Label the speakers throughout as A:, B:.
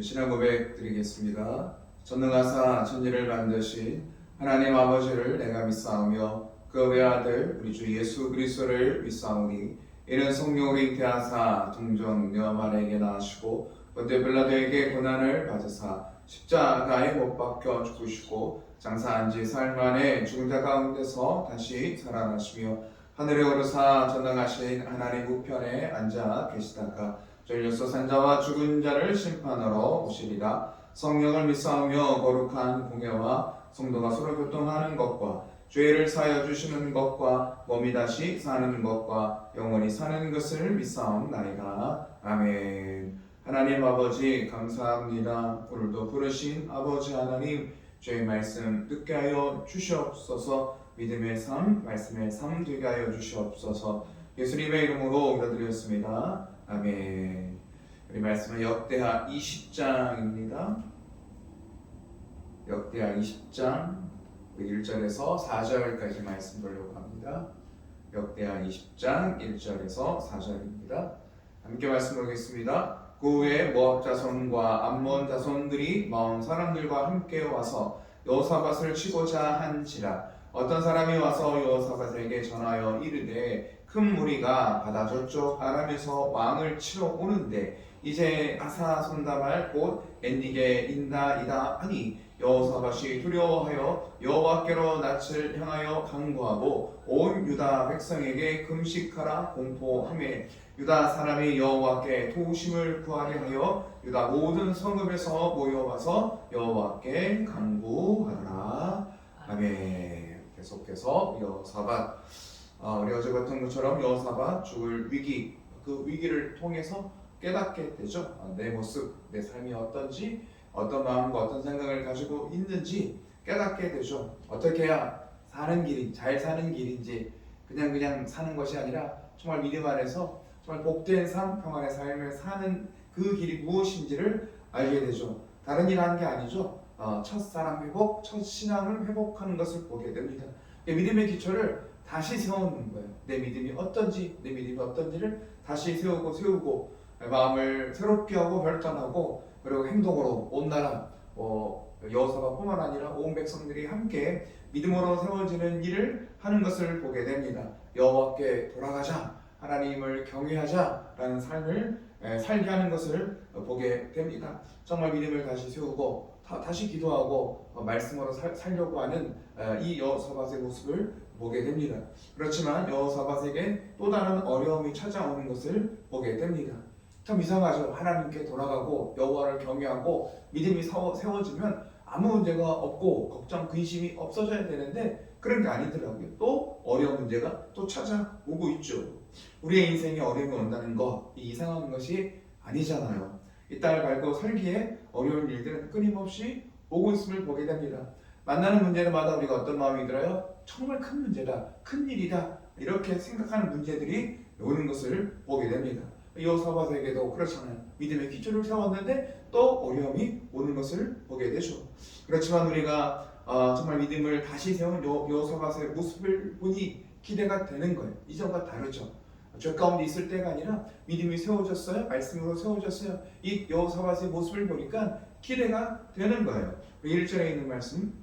A: 신앙 고백 드리겠습니다. 전능하사 천지를 만드신 하나님 아버지를 내가 믿사오며 그 외아들 우리 주 예수 그리스도를 믿사오니 이는 성령으로 잉태하사 동정녀 마리아에게 낳으시고 본데 빌라도에게 고난을 받으사 십자가에 못 박혀 죽으시고 장사한 지 사흘 만에 죽은 자 가운데서 다시 살아나시며 하늘에 오르사 전능하신 하나님 우편에 앉아 계시다가 쫄려서 산자와 죽은 자를 심판하러 오시리라. 성령을 믿사오며 거룩한 공예와 성도가 서로 교통하는 것과 죄를 사하여 주시는 것과 몸이 다시 사는 것과 영원히 사는 것을 믿사옵나이다. 아멘. 하나님 아버지 감사합니다. 오늘도 부르신 아버지 하나님 주의 말씀 듣게 하여 주시옵소서. 믿음의 삶, 말씀의 삶 되게 하여 주시옵소서. 예수님의 이름으로 기도드렸습니다. 아멘. 우리 말씀은 역대하 20장입니다. 역대하 20장 1절에서 4절까지 말씀 보려고 합니다. 역대하 20장 1절에서 4절입니다. 함께 말씀 보겠습니다. 그 후에 모압 자손과 암몬 자손들이 마온 사람들과 함께 와서 여호사밧을 치고자 한지라. 어떤 사람이 와서 여호사밧에게 전하여 이르되 큰 무리가 바다 저쪽 아람에서 왕을 치러 오는데 이제 아사 손다말 곧 엔닉의 인다이다 하니 여호사밧이 두려워하여 여호와께로 낯을 향하여 간구하고 온 유다 백성에게 금식하라 공포하매 유다 사람이 여호와께 도우심을 구하려 하여 유다 모든 성읍에서 모여와서 여호와께 간구하라. 아멘. 계속해서 여호사밧 우리 어제 봤던 것처럼 여호사밧 죽을 위기, 그 위기를 통해서 깨닫게 되죠. 내 모습, 내 삶이 어떤지, 어떤 마음과 어떤 생각을 가지고 있는지 깨닫게 되죠. 어떻게 해야 사는 길이 잘 사는 길인지 그냥 사는 것이 아니라 정말 믿음 안에서 정말 복된 삶, 평안의 삶을 사는 그 길이 무엇인지를 알게 되죠. 다른 일 하는 게 아니죠. 첫사랑 회복, 첫 신앙을 회복하는 것을 보게 됩니다. 믿음의 기초를 다시 세우는 거예요. 내 믿음이 어떤지, 내 믿음이 어떤지를 다시 세우고 마음을 새롭게 하고 결단하고 그리고 행동으로 온 나라 여호사밧뿐만 아니라 온 백성들이 함께 믿음으로 세워지는 일을 하는 것을 보게 됩니다. 여호와께 돌아가자, 하나님을 경외하자라는 삶을 살게 하는 것을 보게 됩니다. 정말 믿음을 다시 세우고 다시 기도하고 말씀으로 살려고 하는 이 여호사밧의 모습을 보게 됩니다. 그렇지만 여호사밧에게 또 다른 어려움이 찾아오는 것을 보게 됩니다. 참 이상하죠. 하나님께 돌아가고 여호와를 경외하고 믿음이 세워지면 아무 문제가 없고 걱정, 근심이 없어져야 되는데 그런 게 아니더라고요. 또 어려운 문제가 또 찾아오고 있죠. 우리의 인생에 어려움이 온다는 거, 이 이상한 것이 아니잖아요. 이 땅을 밟고 살기에 어려운 일들은 끊임없이 오고 있음을 보게 됩니다. 만나는 문제마다 우리가 어떤 마음이 들어요? 정말 큰 문제다, 큰 일이다 이렇게 생각하는 문제들이 오는 것을 보게 됩니다. 여호사밧에게도 그렇잖아요. 믿음의 기초를 세웠는데 또 어려움이 오는 것을 보게 되죠. 그렇지만 우리가 정말 믿음을 다시 세운 여호사밧의 모습을 보니 기대가 되는 거예요. 이전과 다르죠. 죄 가운데 있을 때가 아니라 믿음이 세워졌어요. 말씀으로 세워졌어요. 이 여호사밧의 모습을 보니까 기대가 되는 거예요. 1절에 있는 말씀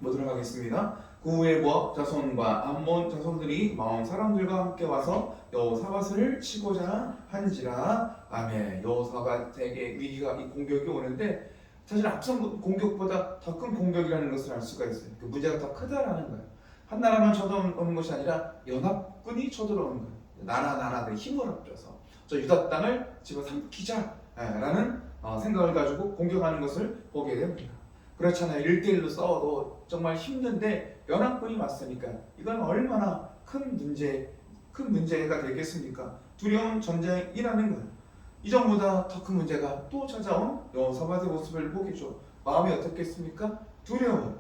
A: 보도록 하겠습니다. 그 후에 모압 자손과 암몬 자손들이 마온 사람들과 함께 와서 여호사밧을 치고자 한지라. 아멘. 여호사밧에게 위기가, 이 공격이 오는데 사실 앞선 공격보다 더 큰 공격이라는 것을 알 수가 있어요. 그 문제가 더 크다라는 거예요. 한 나라만 쳐들어오는 것이 아니라 연합군이 쳐들어오는 거예요. 나라들이 힘을 합쳐서 저 유다 땅을 집어삼키자라는 생각을 가지고 공격하는 것을 보게 됩니다. 그렇잖아요. 1대1로 싸워도 정말 힘든데 연합군이 왔으니까 이건 얼마나 큰 문제가 되겠습니까? 두려운 전쟁이라는 거예요. 이전보다 더 큰 문제가 또 찾아온 여호사밧의 모습을 보겠죠. 마음이 어떻겠습니까? 두려워.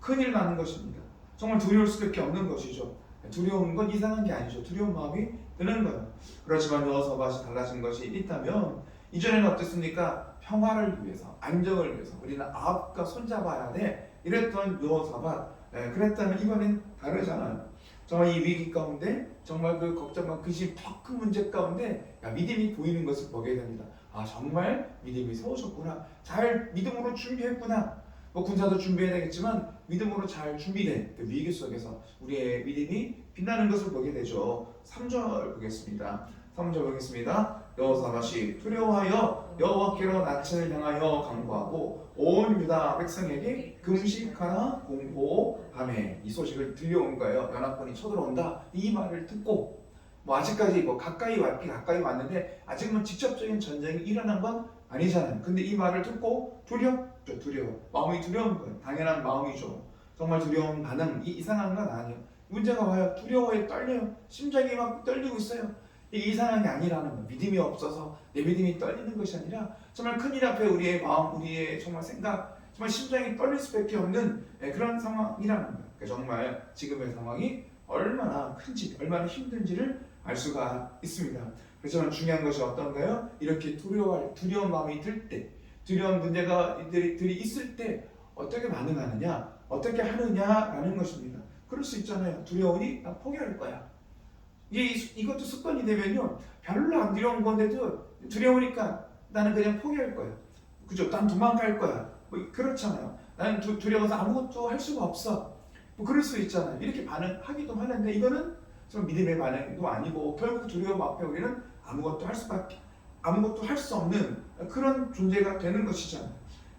A: 큰일 나는 것입니다. 정말 두려울 수밖에 없는 것이죠. 두려운 건 이상한 게 아니죠. 두려운 마음이 드는 거예요. 그렇지만 여호사밧이 달라진 것이 있다면 이전에는 어땠습니까? 평화를 위해서, 안정을 위해서 우리는 아합과 손잡아야 돼 이랬던 여호사밧. 그랬다면 이번엔 다르잖아요. 정말 이 위기 가운데 정말 그 걱정과 근심 더 큰 문제 가운데 믿음이 보이는 것을 보게 됩니다. 아 정말 믿음이 세워졌구나. 잘 믿음으로 준비했구나. 뭐 군사도 준비해야 되겠지만 믿음으로 잘 준비된 그 위기 속에서 우리의 믿음이 빛나는 것을 보게 되죠. 3절 보겠습니다. 3절 보겠습니다. 여호사밧이 두려워하여 여호와께로 낯을 향하여 간구하고 온 유다 백성에게 금식하라 공포하매. 이 소식을 들려온 거예요. 연합군이 쳐들어온다 이 말을 듣고 뭐 아직까지 뭐 가까이 왔는데 아직 뭐 직접적인 전쟁이 일어난 건 아니잖아요. 근데 이 말을 듣고 두렵죠. 두려워. 마음이 두려운 거예요. 당연한 마음이죠. 정말 두려운 반응. 이상한 건 아니에요. 문제가 와요. 두려워해. 떨려요. 심장이 막 떨리고 있어요. 이게 이상한 게 아니라는 거예요. 믿음이 없어서 내 믿음이 떨리는 것이 아니라 정말 큰일 앞에 우리의 마음, 우리의 정말 생각, 정말 심장이 떨릴 수밖에 없는 그런 상황이라는 거예요. 그러니까 정말 지금의 상황이 얼마나 큰지, 얼마나 힘든지를 알 수가 있습니다. 그래서 중요한 것이 어떤가요? 이렇게 두려운 마음이 들 때, 두려운 문제들이 있을 때 어떻게 반응하느냐, 어떻게 하느냐라는 것입니다. 그럴 수 있잖아요. 두려우니 나 포기할 거야. 이것도 습관이 되면요, 별로 안 두려운 건데도 두려우니까 나는 그냥 포기할 거야. 그죠? 난 도망갈 거야. 뭐 그렇잖아요. 나는 두려워서 아무것도 할 수가 없어. 뭐 그럴 수 있잖아요. 이렇게 반응하기도 하는데 이거는 좀 믿음의 반응도 아니고 결국 두려움 앞에 우리는 아무것도 할 수 없는 그런 존재가 되는 것이잖아요.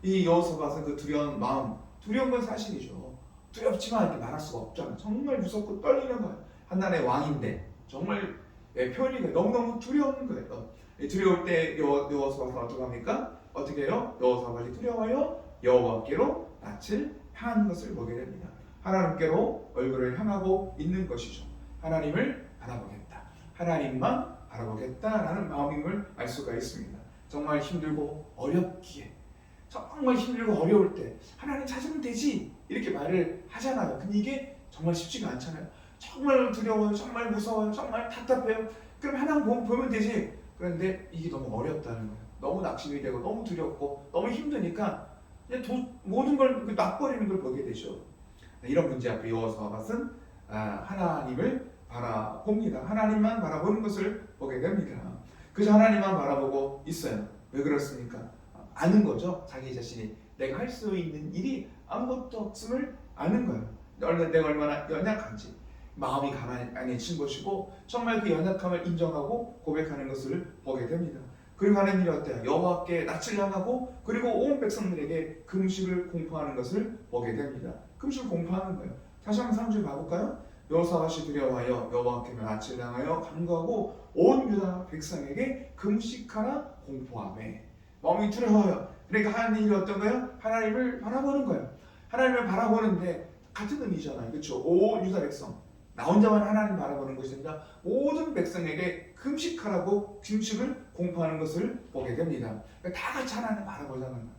A: 이 여호사밧은 그 두려운 마음, 두려운 건 사실이죠. 두렵지만 이렇게 말할 수가 없잖아요. 정말 무섭고 떨리는 거예요. 한 나라의 왕인데 정말 표현이 너무너무 두려운 거예요. 두려울 때 여호사밧은 어떻게 합니까? 어떻게 해요? 여호사밧이 두려워요. 여호와께로 낯을 향하는 것을 보게 됩니다. 하나님께로 얼굴을 향하고 있는 것이죠. 하나님을 바라보겠다. 하나님만 바라보겠다라는 마음임을 알 수가 있습니다. 정말 힘들고 어렵기에, 정말 힘들고 어려울 때 하나님 찾으면 되지 이렇게 말을 하잖아요. 근데 이게 정말 쉽지가 않잖아요. 정말 두려워요. 정말 무서워요. 정말 답답해요. 그럼 하나님 보면 되지. 그런데 이게 너무 어렵다는 거예요. 너무 낙심이 되고 너무 두렵고 너무 힘드니까 모든 걸 놔버리는 걸 보게 되죠. 이런 문제 앞에 여호사밧은 하나님을 바라봅니다. 하나님만 바라보는 것을 보게 됩니다. 그저 하나님만 바라보고 있어요. 왜 그렇습니까? 아는 거죠. 자기 자신이 내가 할 수 있는 일이 아무것도 없음을 아는 거예요. 내가 얼마나 연약한지 마음이 가난해진 것이고 정말 그 연약함을 인정하고 고백하는 것을 보게 됩니다. 그리고 하는 일이 어때요? 여호와께 낯을 향하고 그리고 온 백성들에게 금식을 공포하는 것을 보게 됩니다. 금식을 공포하는 거예요. 다시 한번 3절 봐볼까요? 여호사밧이 두려워하여 여호와께 낯을 향하여 간구하고 온 유다 백성에게 금식하라 공포하매. 마음이 두려워요. 그러니까 하는 일이 어떤가요? 하나님을 바라보는 거예요. 하나님을 바라보는데 같은 의미잖아요. 그렇죠? 온 유다 백성. 나 혼자만 하나님 바라보는 것이 아니라 모든 백성에게 금식하라고 금식을 공포하는 것을 보게 됩니다. 그러니까 다 같이 하나님을 바라보자는 거예요.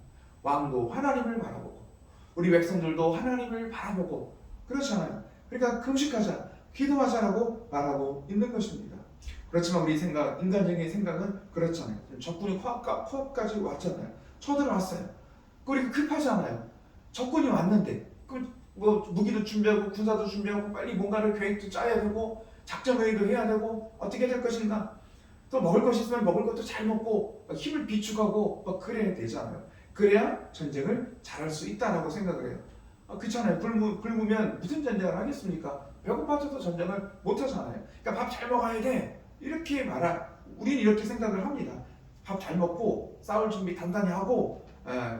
A: 왕도 하나님을 바라보고 우리 백성들도 하나님을 바라보고 그렇잖아요. 그러니까 금식하자, 기도하자라고 말하고 있는 것입니다. 그렇지만 우리 생각, 인간적인 생각은 그렇잖아요. 적군이 코앞까지 왔잖아요. 쳐들어왔어요. 그리고 급하잖아요. 적군이 왔는데 뭐 무기도 준비하고 군사도 준비하고 빨리 뭔가를 계획도 짜야 되고 작전 회의도 해야 되고 어떻게 될 것인가, 또 먹을 것이 있으면 먹을 것도 잘 먹고 힘을 비축하고 그래야 되잖아요. 그래야 전쟁을 잘할 수 있다라고 생각을 해요. 그렇잖아요. 굶으면 무슨 전쟁을 하겠습니까? 배고파져도 전쟁을 못 하잖아요. 그러니까 밥 잘 먹어야 돼 이렇게 우리는 이렇게 생각을 합니다. 밥 잘 먹고 싸울 준비 단단히 하고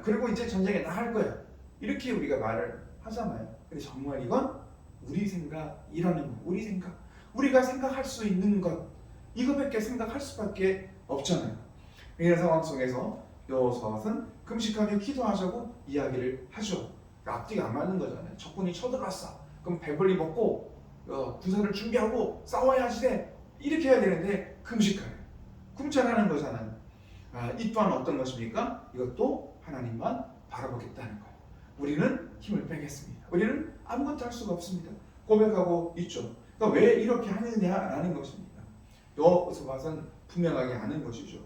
A: 그리고 이제 전쟁에 나갈 거야 이렇게 우리가 말을 하잖아요. 근데 정말 이건 우리 생각이라는 거, 우리 생각, 우리가 생각할 수 있는 것 이거밖에 생각할 수밖에 없잖아요. 이런 상황 속에서 여호사밧은 금식하며 기도하자고 이야기를 하죠. 앞뒤가 안 맞는 거잖아요. 적군이 쳐들어왔어. 그럼 배불리 먹고 군사를 준비하고 싸워야지 돼. 이렇게 해야 되는데 금식하래. 금찬하는 거잖아요. 이 또한 어떤 것입니까? 이것도 하나님만 바라보겠다는 거예요. 우리는 힘을 빼겠습니다. 우리는 아무것도 할 수가 없습니다. 고백하고 있죠. 그러니까 왜 이렇게 하느냐라는 것입니다. 여호사밧은 분명하게 아는 것이죠.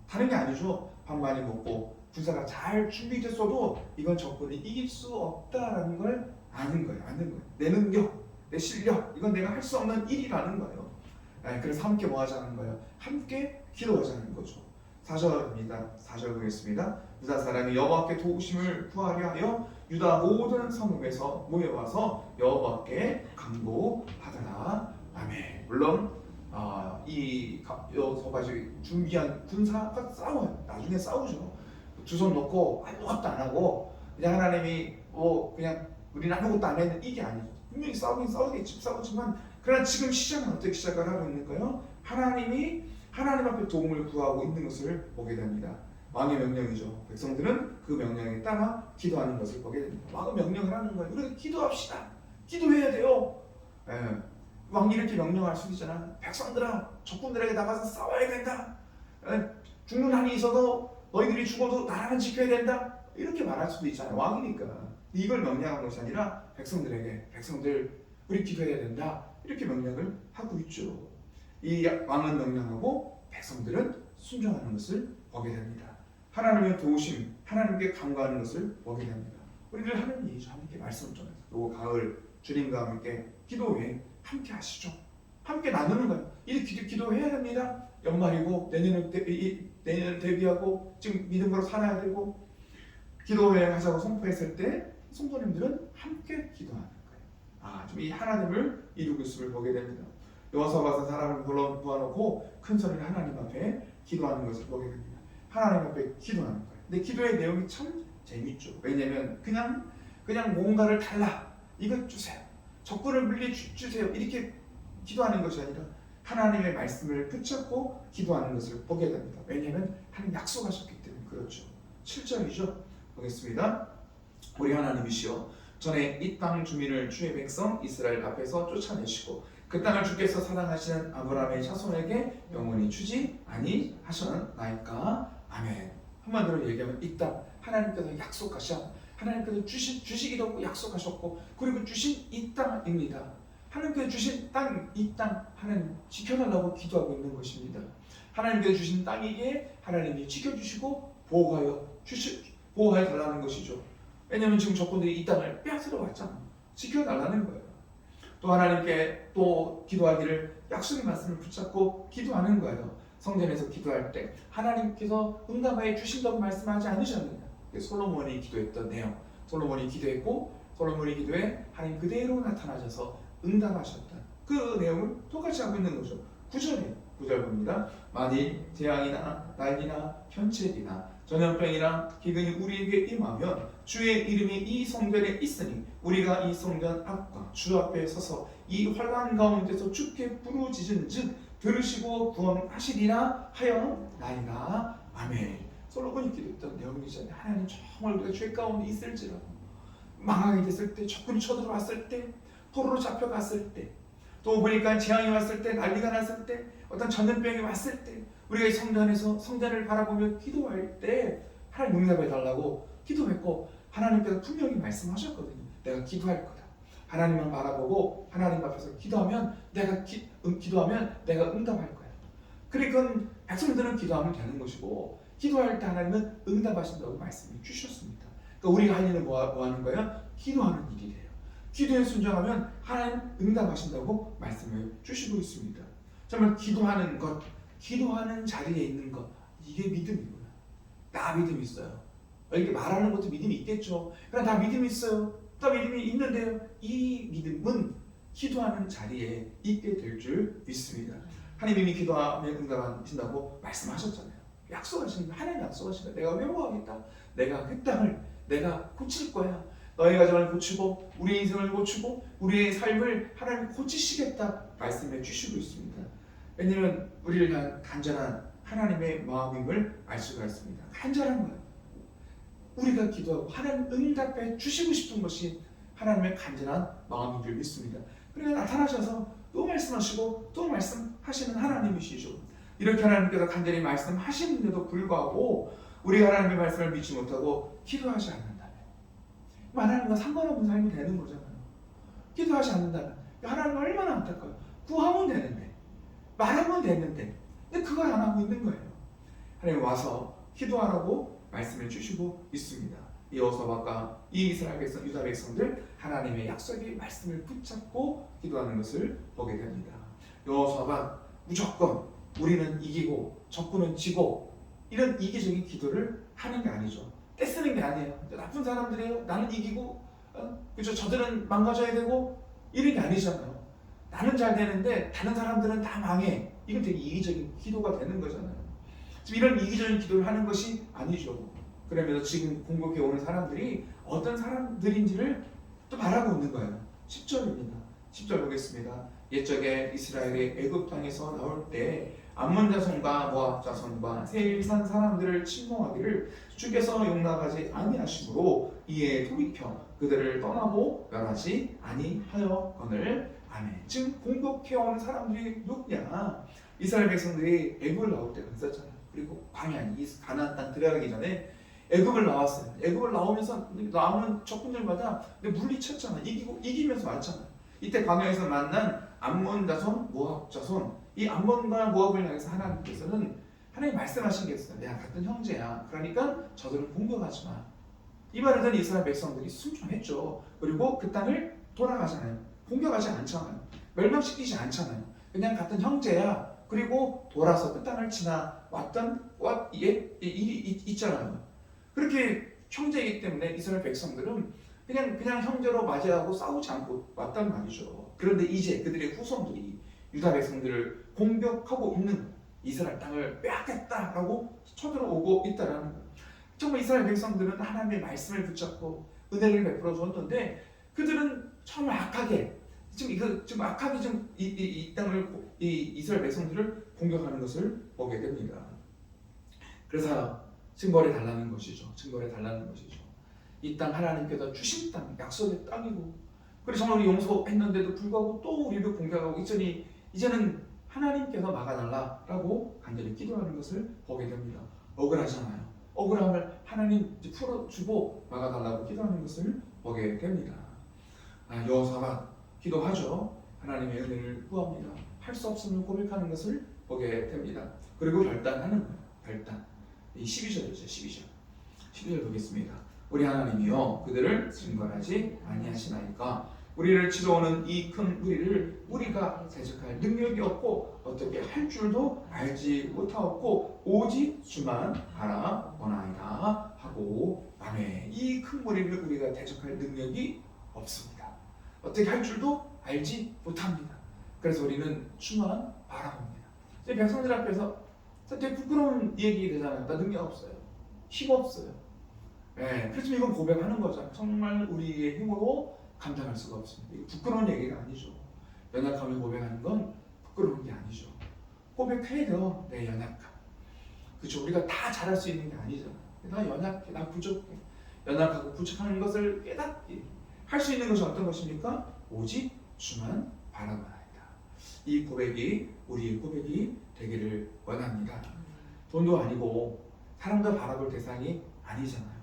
A: 다른 게 아니죠. 밥 많이 먹고 군사가 잘 준비됐어도 이건 적군이 이길 수 없다라는 걸 아는 거예요. 내 능력, 내 실력, 이건 내가 할 수 없는 일이라는 거예요. 그래서 함께 뭐 하자는 거예요? 함께 기도하자는 거죠. 4절입니다. 4절 보겠습니다. 유다 사람이 여호와께 도우심을 구하려 하여 유다 모든 성읍에서 모여와서 여호와께 간구하더라. 아멘. 물론 여기서 가지고 준비한 군사가 싸워요. 나중에 싸우죠. 두 손 놓고 아무것도 안 하고 그냥 하나님이 그냥 우리는 아무것도 안 했는 이게 아니죠. 분명히 싸우겠지만 그러나 지금 시작은 어떻게 시작을 하고 있는가요? 하나님 앞에 도움을 구하고 있는 것을 보게 됩니다. 왕의 명령이죠. 백성들은 그 명령에 따라 기도하는 것을 보게 됩니다. 왕은 명령을 하는 거예요. 우리가 기도합시다. 기도해야 돼요. 왕이 이렇게 명령할 수도 있잖아. 백성들아, 적군들에게 나가서 싸워야 된다. 죽는 한이 있어도 너희들이 죽어도 나라는 지켜야 된다. 이렇게 말할 수도 있잖아요. 왕이니까. 이걸 명령한 것이 아니라 백성들 우리 기도해야 된다. 이렇게 명령을 하고 있죠. 이 왕은 명령하고 백성들은 순종하는 것을 보게 됩니다. 하나님의 도우심, 하나님께 간구하는 것을 보게 됩니다. 우리를 하나님이 함께 말씀을 전해서 요 가을 주님과 함께 기도에 함께 하시죠. 함께 나누는 거예요. 이 기도해야 됩니다. 연말이고 내년을 대비하고 지금 믿음으로 살아야 되고 기도회 하자고 선포했을 때 성도님들은 함께 기도하는 거예요. 좀 이 하나님을 이루고 있음을 보게 됩니다. 여호사밧은 사람을 불러놓고 큰 소리로 하나님 앞에 기도하는 것을 보게 됩니다. 하나님 앞에 기도하는 거예요. 근데 기도의 내용이 참 재밌죠. 왜냐하면 그냥 뭔가를 달라, 이것 주세요, 적군을 물리주세요 이렇게 기도하는 것이 아니라 하나님의 말씀을 붙잡고 기도하는 것을 보게 됩니다. 왜냐하면 하나님 약속하셨기 때문에 그렇죠. 7절이죠. 보겠습니다. 우리 하나님이시여, 전에 이 땅 주민을 주의 백성 이스라엘 앞에서 쫓아내시고 그 땅을 주께서 사랑하시는 아브라함의 자손에게 영원히 주지 아니하셨나이까. 아멘. 한마디로 얘기하면 이 땅 하나님께서 하나님께서 주시기도 약속하셨고 그리고 주신 이 땅입니다. 하나님께서 주신 이 땅 하나님 지켜달라고 기도하고 있는 것입니다. 하나님께서 주신 땅이기에 하나님이 지켜주시고 보호하여 달라는 것이죠. 왜냐하면 지금 적군들이 이 땅을 빼앗으러 왔잖아. 지켜달라는 거예요. 또 하나님께 또 기도하기를 약속의 말씀을 붙잡고 기도하는 거예요. 성전에서 기도할 때 하나님께서 응답하여 주신다고 말씀하지 않으셨느냐. 솔로몬이 기도했던 내용, 솔로몬이 기도에 하나님 그대로 나타나셔서 응답하셨던 그 내용을 똑같이 하고 있는 거죠. 9절 봅니다. 만일 재앙이나 난리나 현책이나 전염병이나 기근이 우리에게 임하면 주의 이름이 이 성전에 있으니 우리가 이 성전 앞과 주 앞에 서서 이 환난 가운데서 주께 부르짖은즉 들으시고 구원하시리라 하였나이다. 아멘. 솔로몬이 기도했던 내용이잖아요. 하나님, 정말 우리가 죄 가운데 있을지라도 망하게 됐을 때, 적군이 쳐들어왔을 때, 포로로 잡혀갔을 때, 또 보니까 재앙이 왔을 때, 난리가 났을 때, 어떤 전염병이 왔을 때 우리가 이 성전을 바라보며 기도할 때 하나님 응답해 달라고 기도했고 하나님께서 분명히 말씀하셨거든요. 내가 기도할 거다. 하나님만 바라보고 하나님 앞에서 기도하면 내가 응답할 거야. 그러니까 백성들은 기도하면 되는 것이고 기도할 때 하나님은 응답하신다고 말씀해 주셨습니다. 그러니까 우리가 할 일은 뭐 하는 거야? 기도하는 일이래요. 기도에 순종하면 하나님 응답하신다고 말씀해 주시고 있습니다. 정말 기도하는 자리에 있는 것, 이게 믿음이구나. 나 믿음이 있어요. 이렇게 말하는 것도 믿음이 있겠죠. 그러나 나 믿음이 있어요. 나 믿음이 있는데요. 이 믿음은 기도하는 자리에 있게 될 줄 믿습니다. 하나님이 기도하면 응답하신다고 말씀하셨잖아요. 약속하시는, 하나님 약속하시는, 내가 회복하겠다. 내가 그 땅을 내가 고칠 거야. 너의 가정을 고치고 우리의 인생을 고치고 우리의 삶을 하나님 고치시겠다 말씀해 주시고 있습니다. 왜냐하면 우리를 향한 간절한 하나님의 마음임을 알 수가 있습니다. 간절한 거예요. 우리가 기도하고 하나님 응답해 주시고 싶은 것이 하나님의 간절한 마음인 줄 믿습니다. 그러니까 나타나셔서 또 말씀하시고 또 말씀하시는 하나님이시죠. 이렇게 하나님께서 간절히 말씀하시는데도 불구하고 우리가 하나님의 말씀을 믿지 못하고 기도하지 않는다면 하나님과 상관없는 삶이 되는 거잖아요. 기도하지 않는다면 하나님 얼마나 안타까워요. 구하면 되는데, 말하면 되는데, 근데 그걸 안 하고 있는 거예요. 하나님 와서 기도하라고 말씀을 주시고 있습니다. 이 여호사밧과 이 이스라엘 백성, 유다 백성들 하나님의 약속의 말씀을 붙잡고 기도하는 것을 보게 됩니다. 여호사밧 무조건 우리는 이기고 적군은 지고 이런 이기적인 기도를 하는 게 아니죠. 떼쓰는 게 아니에요. 나쁜 사람들이에요. 나는 이기고 그죠? 저들은 망가져야 되고 이런 게 아니잖아요. 나는 잘 되는데 다른 사람들은 다 망해. 이건 되게 이기적인 기도가 되는 거잖아요. 지금 이런 이기적인 기도를 하는 것이 아니죠. 그러면서 지금 공격해 오는 사람들이 어떤 사람들인지를 또 말하고 있는 거예요. 10절입니다. 10절 보겠습니다. 옛적에 이스라엘이 애굽 땅에서 나올 때 암몬 자손과 모압 자손과 세일산 사람들을 침공하기를 주께서 용납하지 아니하심으로 이에 돌이켜 그들을 떠나고 멸하지 아니하였거늘. 아멘. 지금 공격해오는 사람들이 누구냐? 이스라엘 백성들이 애굽을 나올 때가 있었잖아요. 그리고 광야, 가나안 땅 들어가기 전에 애굽을 나왔어요. 애굽을 나오면서 나오는 적군들마다 물리쳤잖아. 이기면서 왔잖아요. 이때 광야에서 만난 암몬 자손, 모압 자손, 이 암몬과 모압을 향해서 하나님께서는 하나님 말씀하신 게 있어요. 내가 같은 형제야. 그러니까 저들을 공격하지 마. 이 말을 듣는 이스라엘 백성들이 순종했죠. 그리고 그 땅을 돌아가잖아요. 공격하지 않잖아요. 멸망시키지 않잖아요. 그냥 같은 형제야. 그리고 돌아서 그 땅을 지나왔던 일이 있잖아요. 그렇게 형제이기 때문에 이스라엘 백성들은 그냥 형제로 맞이하고 싸우지 않고 왔단 말이죠. 그런데 이제 그들의 후손들이 유다 백성들을 공격하고 있는 거예요. 이스라엘 땅을 빼앗겠다라고 쳐들어오고 있다라는 거예요. 정말 이스라엘 백성들은 하나님의 말씀을 붙잡고 은혜를 베풀어 줬는데 그들은 정말 악하게 지금 악하게 이 땅을 이스라엘 백성들을 공격하는 것을 보게 됩니다. 그래서 증거를 달라는 것이죠. 증거를 달라는 것이죠. 이 땅 하나님께서 주신 땅, 약속의 땅이고, 그래서 정말 우리 용서했는데도 불구하고 또 우리를 공격하고 이제는 하나님께서 막아달라라고 간절히 기도하는 것을 보게 됩니다. 억울하잖아요. 억울함을 하나님 풀어주고 막아달라고 기도하는 것을 보게 됩니다. 여호사밧 기도하죠. 하나님의 은혜를 구합니다. 할 수 없음을 고백하는 것을 보게 됩니다. 그리고 결단하는 거예요. 결단. 이 12절이죠. 12절 보겠습니다. 우리 하나님이여 그들을 증거하지 아니하시나이까. 우리를 치러오는 이 큰 무리를 우리가 대적할 능력이 없고 어떻게 할 줄도 알지 못하였고 오직 주만 바라보나이다 하고. 아멘. 이 큰 무리를 우리가 대적할 능력이 없습니다. 어떻게 할 줄도 알지 못합니다. 그래서 우리는 주만 바라봅니다. 백성들 앞에서 되게 부끄러운 얘기 되잖아요. 나 능력 없어요. 힘 없어요. 그렇지만 이건 고백하는 거잖아요. 정말 우리의 힘으로 감당할 수가 없습니다. 이거 부끄러운 얘기가 아니죠. 연약함을 고백하는 건 부끄러운 게 아니죠. 고백해야 돼요. 내 연약함. 그렇죠. 우리가 다 잘할 수 있는 게 아니잖아요. 나 연약해, 나 부족해. 연약하고 부족한 것을 깨닫기. 할 수 있는 것은 어떤 것입니까? 오직 주만 바라보나이다. 이 고백이 우리의 고백이 되기를 원합니다. 돈도 아니고 사람도 바라볼 대상이 아니잖아요.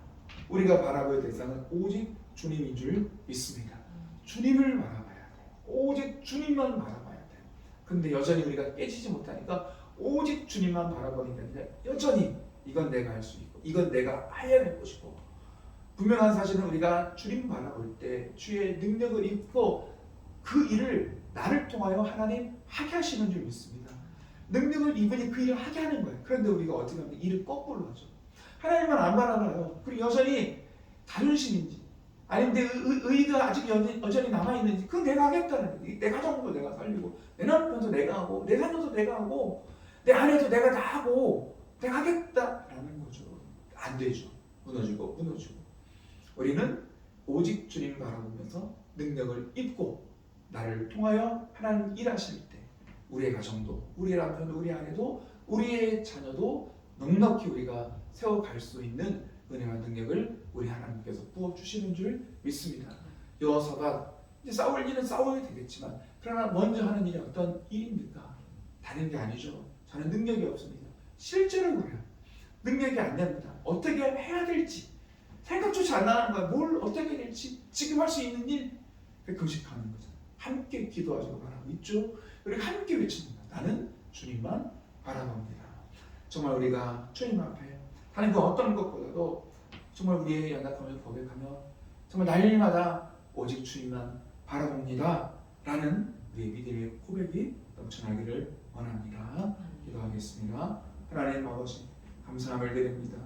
A: 우리가 바라볼 대상은 오직 주님인 줄 믿습니다. 주님을 바라봐야 돼요. 오직 주님만 바라봐야 돼요. 근데 여전히 우리가 깨지지 못하니까 오직 주님만 바라보는 게 아니라 여전히 이건 내가 할 수 있고 이건 내가 해야될 것이고, 분명한 사실은 우리가 주님 바라볼 때 주의 능력을 입고 그 일을 나를 통하여 하나님 하게 하시는 줄 믿습니다. 능력을 입으니 그 일을 하게 하는 거예요. 그런데 우리가 어떻게 하면 일을 거꾸로 하죠. 하나님만 안 바라봐요. 그리고 여전히 자존심인지 아니면 내 의의가 아직 여전히 남아있는지 그건 내가 하겠다는 거예요. 내 가정도 내가 살리고 내 남편도 내가 하고 내 자녀도 내가 하고 내 아내도 내가 다 하고 내가 하겠다라는 거죠. 안 되죠. 무너지고 우리는 오직 주님 바라보면서 능력을 입고 나를 통하여 하나님 일하실 때 우리의 가정도 우리의 남편도 우리 아내도 우리의 자녀도 넉넉히 우리가 세워갈 수 있는 은혜와 능력을 우리 하나님께서 부어주시는 줄 믿습니다. 여호사밧 이제 싸울 일은 싸워야 되겠지만 그러나 먼저 하는 일이 어떤 일입니까? 다른 게 아니죠. 저는 능력이 없습니다. 실제로 그래요. 능력이 안 됩니다. 어떻게 해야 될지 생각조차 안 나는 거야. 뭘 어떻게 될지 지금 할 수 있는 일 금식하는 거죠. 함께 기도하자고 말하고 있죠. 그리고 함께 외칩니다. 나는 주님만 바라봅니다. 정말 우리가 주님 앞에 하는 그 어떤 것보다도 정말 우리의 연약함을 고백하며 정말 날마다 오직 주님만 바라봅니다 라는 우리의 믿음의 고백이 넘쳐나기를 원합니다. 기도하겠습니다. 하나님 아버지 감사함을 드립니다.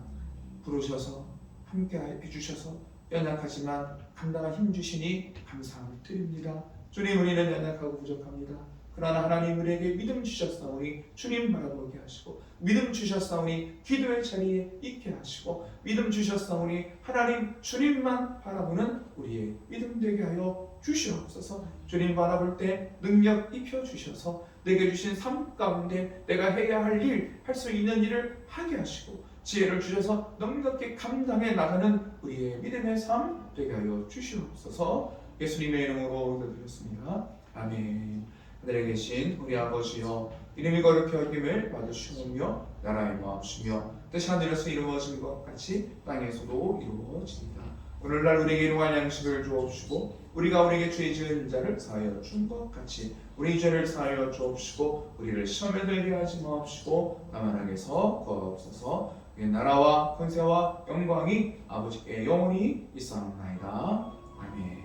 A: 부르셔서 함께 해주셔서 연약하지만 감당할 힘 주시니 감사함을 드립니다. 주님, 우리는 연약하고 부족합니다. 그러나 하나님 우리에게 믿음 주셨사오니 주님 바라보게 하시고, 믿음 주셨사오니 기도의 자리에 있게 하시고, 믿음 주셨사오니 하나님 주님만 바라보는 우리의 믿음 되게 하여 주시옵소서. 주님 바라볼 때 능력 입혀 주셔서 내게 주신 삶 가운데 내가 해야 할 일, 할 수 있는 일을 하게 하시고, 지혜를 주셔서 넉넉히 감당해 나가는 우리의 믿음의 삶 되게 하여 주시옵소서. 예수님의 이름으로 기도드렸습니다. 아멘. 하늘에 계신 우리 아버지여, 이름이 거룩히 여김을 받으시오며 나라의 마음이시며 뜻이 하늘에서 이루어진 것 같이 땅에서도 이루어집니다. 오늘날 우리에게 일용할 양식을 주옵시고, 우리가 우리에게 죄 지은 자를 사하여 준 것 같이 우리 죄를 사하여 주옵시고, 우리를 시험에 들게 하지 마옵시고 다만 악에서 구하옵소서. 나라와 권세와 영광이 아버지께 영원히 있사옵나이다. 아멘.